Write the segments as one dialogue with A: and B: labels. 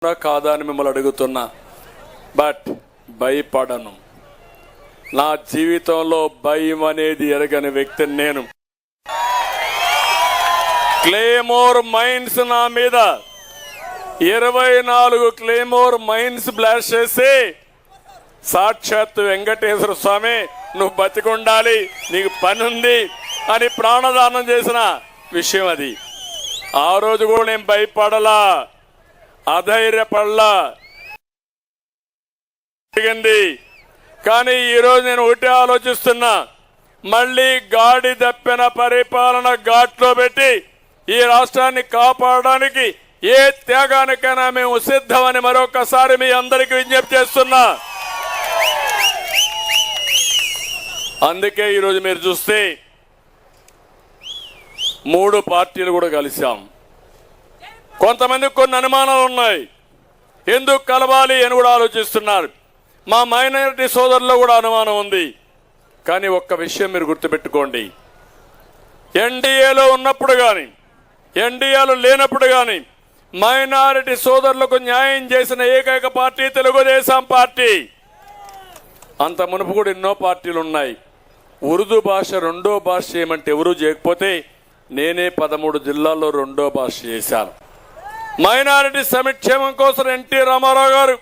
A: కాదా అని మిమ్మల్ని అడుగుతున్నా. బట్ భయపడను. నా జీవితంలో భయం అనేది ఎరగని వ్యక్తిని నేను. క్లేమోర్ మైన్స్ నా మీద 24 క్లేమోర్ మైన్స్ బ్లాస్ట్ చేసి సాక్షాత్ వెంకటేశ్వర స్వామి నువ్వు బతికుండాలి, నీకు పని ఉంది అని ప్రాణదానం చేసిన విషయం అది. ఆ రోజు కూడా నేను భయపడలా, అధైర్యపడలా. కానీ ఈరోజు నేను ఒకటి ఆలోచిస్తున్నా, మళ్ళీ గాడి దప్పిన పరిపాలన ఘాట్లో పెట్టి ఈ రాష్ట్రాన్ని కాపాడడానికి ఏ త్యాగానికైనా మేము సిద్ధమని మరొకసారి మీ అందరికీ విజ్ఞప్తి చేస్తున్నా. అందుకే ఈరోజు మీరు చూస్తే 3 పార్టీలు కూడా కలిశాం. కొంతమందికి కొన్ని అనుమానాలు ఉన్నాయి, ఎందుకు కలవాలి అని కూడా ఆలోచిస్తున్నారు. మా మైనారిటీ సోదరుల్లో కూడా అనుమానం ఉంది. కానీ ఒక్క విషయం మీరు గుర్తుపెట్టుకోండి, ఎన్డీఏలో ఉన్నప్పుడు కానీ ఎన్డీఏలో లేనప్పుడు కానీ మైనారిటీ సోదరులకు న్యాయం చేసిన ఏకైక పార్టీ తెలుగుదేశం పార్టీ. అంత మునుపు కూడా ఎన్నో పార్టీలు ఉన్నాయి. ఉర్దూ భాష 2వ భాష చేయమంటే ఎవరూ చేయకపోతే నేనే 13 జిల్లాల్లో 2వ భాష చేశాను. మైనారిటీ సంక్షేమం కోసం ఎన్టీ రామారావు గారు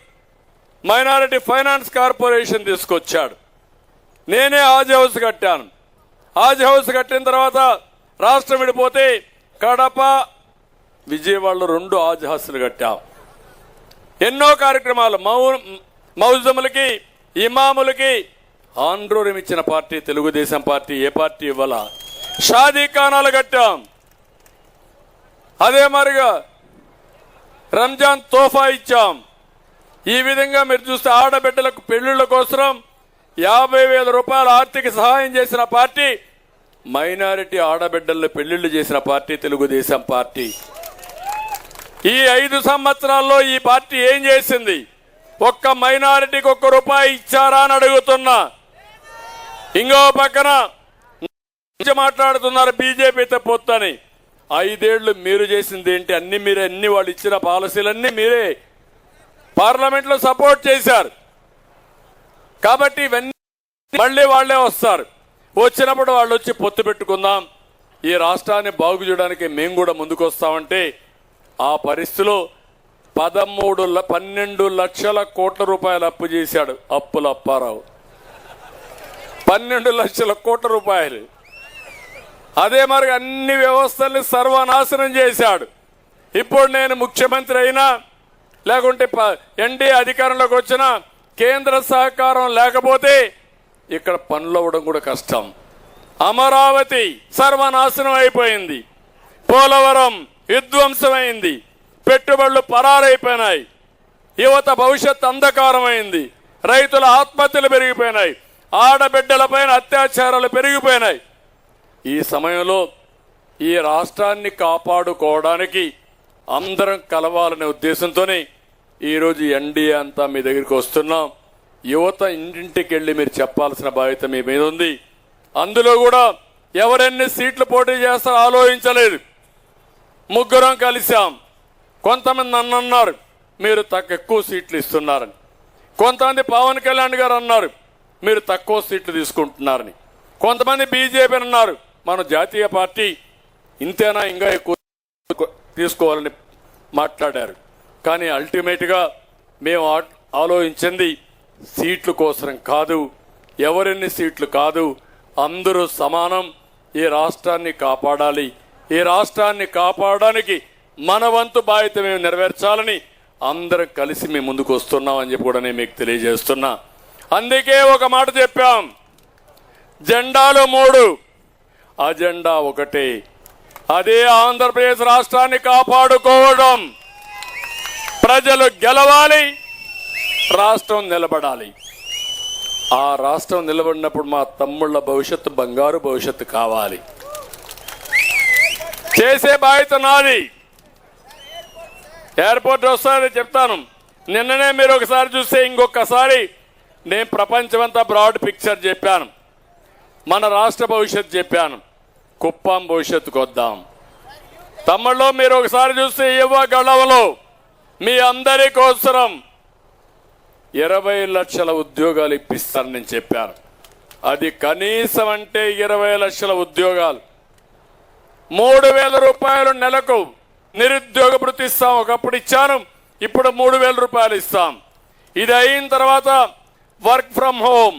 A: మైనారిటీ ఫైనాన్స్ కార్పొరేషన్ తీసుకొచ్చాడు. నేనే ఆజ్ హౌస్ కట్టాను. ఆజ్ హౌస్ కట్టిన తర్వాత రాష్ట్రం విడిపోతే కడప, విజయవాడలో 2 ఆజ్ హౌస్లు కట్టాం. ఎన్నో కార్యక్రమాలు మౌజములకి, ఇమాములకి ఆందోళన ఇచ్చిన పార్టీ తెలుగుదేశం పార్టీ. ఏ పార్టీ ఇవ్వాల? షాదీఖానాలు కట్టాం. అదే మరిగా రంజాన్ తోఫా ఇచ్చాం. ఈ విధంగా మీరు చూస్తే ఆడబిడ్డలకు పెళ్లిళ్ల కోసం 50,000 రూపాయల ఆర్థిక సహాయం చేసిన పార్టీ, మైనారిటీ ఆడబిడ్డలను పెళ్లిళ్లు చేసిన పార్టీ తెలుగుదేశం పార్టీ. ఈ 5 సంవత్సరాల్లో ఈ పార్టీ ఏం చేసింది? ఒక్క మైనారిటీకి 1 రూపాయి ఇచ్చారా అని అడుగుతున్నా. ఇంకో పక్కన మాట్లాడుతున్నారు బీజేపీతో పొత్తని. 5 ఏళ్లు మీరు చేసింది ఏంటి? అన్ని మీరే, అన్ని వాళ్ళు ఇచ్చిన పాలసీలన్నీ మీరే పార్లమెంట్లో సపోర్ట్ చేశారు. కాబట్టి ఇవన్నీ మళ్ళీ వాళ్లే వస్తారు. వచ్చినప్పుడు వాళ్ళు వచ్చి పొత్తు పెట్టుకుందాం, ఈ రాష్ట్రాన్ని బాగు చేయడానికి మేము కూడా ముందుకు వస్తామంటే ఆ పరిస్థితిలో 12 లక్షల కోట్ల రూపాయలు అప్పు చేశాడు అప్పుల అప్పారావు. 12 లక్షల కోట్ల రూపాయలు. అదే మరి అన్ని వ్యవస్థల్ని సర్వనాశనం చేశాడు. ఇప్పుడు నేను ముఖ్యమంత్రి అయినా లేకుంటే ఎన్డీఏ అధికారంలోకి వచ్చినా కేంద్ర సహకారం లేకపోతే ఇక్కడ పనులు అవ్వడం కూడా కష్టం. అమరావతి సర్వనాశనం అయిపోయింది, పోలవరం విధ్వంసమైంది, పెట్టుబడులు పరారైపోయినాయి, యువత భవిష్యత్ అంధకారమైంది, రైతుల ఆత్మహత్యలు పెరిగిపోయినాయి, ఆడబిడ్డలపైన అత్యాచారాలు పెరిగిపోయినాయి. ఈ సమయంలో ఈ రాష్ట్రాన్ని కాపాడుకోవడానికి అందరం కలవాలనే ఉద్దేశంతోనే ఈరోజు ఎన్డీఏ అంతా మీ దగ్గరికి వస్తున్నాం. యువత ఇంటింటికి వెళ్ళి మీరు చెప్పాల్సిన బాధ్యత మీ మీద ఉంది. అందులో కూడా ఎవరెన్ని సీట్లు పోటీ చేస్తారో ఆలోచించలేదు. 3 కలిశాం. కొంతమంది నన్ను అన్నారు మీరు ఎక్కువ సీట్లు ఇస్తున్నారని, కొంతమంది పవన్ కళ్యాణ్ గారు అన్నారు మీరు తక్కువ సీట్లు తీసుకుంటున్నారని, కొంతమంది బీజేపీ అన్నారు మన జాతీయ పార్టీ ఇంతేనా ఇంకా ఎక్కువ తీసుకోవాలని మాట్లాడారు. కానీ అల్టిమేట్గా మేము ఆలోచించింది సీట్ల కోసం కాదు, ఎవరెన్ని సీట్లు కాదు, అందరూ సమానం. ఈ రాష్ట్రాన్ని కాపాడాలి. ఈ రాష్ట్రాన్ని కాపాడడానికి మన వంతు బాధ్యత మేము నెరవేర్చాలని అందరం కలిసి మేము ముందుకు వస్తున్నామని చెప్పి కూడా నేను మీకు తెలియజేస్తున్నా. అందుకే ఒక మాట చెప్పాం, జెండాలు 3, అజెండా ఒకటే. అదే ఆంధ్రప్రదేశ్ రాష్ట్రాన్ని కాపాడుకోవడం. ప్రజలు గెలవాలి, రాష్ట్రం నిలబడాలి. ఆ రాష్ట్రం నిలబడినప్పుడు మా తమ్ముళ్ళ భవిష్యత్తు బంగారు భవిష్యత్తు కావాలి. చేసే బాధ్యత నాది. ఎయిర్పోర్ట్ వస్తారని చెప్తాను. నిన్ననే మీరు ఒకసారి చూస్తే ఇంకొకసారి నేను ప్రపంచమంతా బ్రాడ్ పిక్చర్ చెప్పాను. మన రాష్ట్ర భవిష్యత్తు చెప్పాను. కుప్పం భవిష్యత్తుకు వద్దాం. తమ్ముళ్ళు మీరు ఒకసారి చూస్తే గళవలో మీ అందరి కోసరం 20 లక్షల ఉద్యోగాలు ఇప్పిస్తానని నేను చెప్పాను. అది కనీసం అంటే 20 లక్షల ఉద్యోగాలు. 3,000 రూపాయలు నెలకు నిరుద్యోగ భృతి ఇస్తాం. ఒకప్పుడు ఇచ్చాను, ఇప్పుడు 3,000 రూపాయలు ఇస్తాం. ఇది అయిన తర్వాత వర్క్ ఫ్రమ్ హోమ్.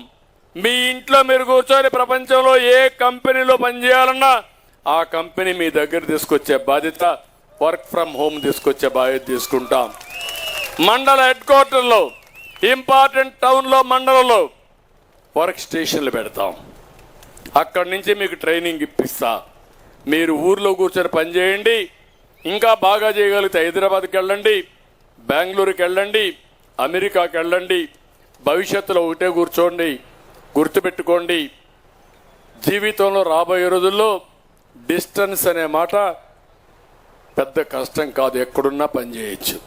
A: మీ ఇంట్లో మీరు కూర్చొని ప్రపంచంలో ఏ కంపెనీలో పనిచేయాలన్నా ఆ కంపెనీ మీ దగ్గర తీసుకొచ్చే బాధ్యత, వర్క్ ఫ్రమ్ హోమ్ తీసుకొచ్చే బాధ్యత తీసుకుంటాం. మండల హెడ్ క్వార్టర్లో, ఇంపార్టెంట్ టౌన్లో, మండలంలో వర్క్ స్టేషన్లు పెడతాం. అక్కడి నుంచి మీకు ట్రైనింగ్ ఇప్పిస్తా. మీరు ఊర్లో కూర్చొని పనిచేయండి. ఇంకా బాగా చేయగలిగితే హైదరాబాద్కి వెళ్ళండి, బెంగళూరుకి వెళ్ళండి, అమెరికాకి వెళ్ళండి. భవిష్యత్తులో ఒకటే కూర్చోండి. గుర్తుపెట్టుకోండి, జీవితంలో రాబోయే రోజుల్లో డిస్టెన్స్ అనే మాట పెద్ద కష్టం కాదు. ఎక్కడున్నా పని చేయొచ్చు.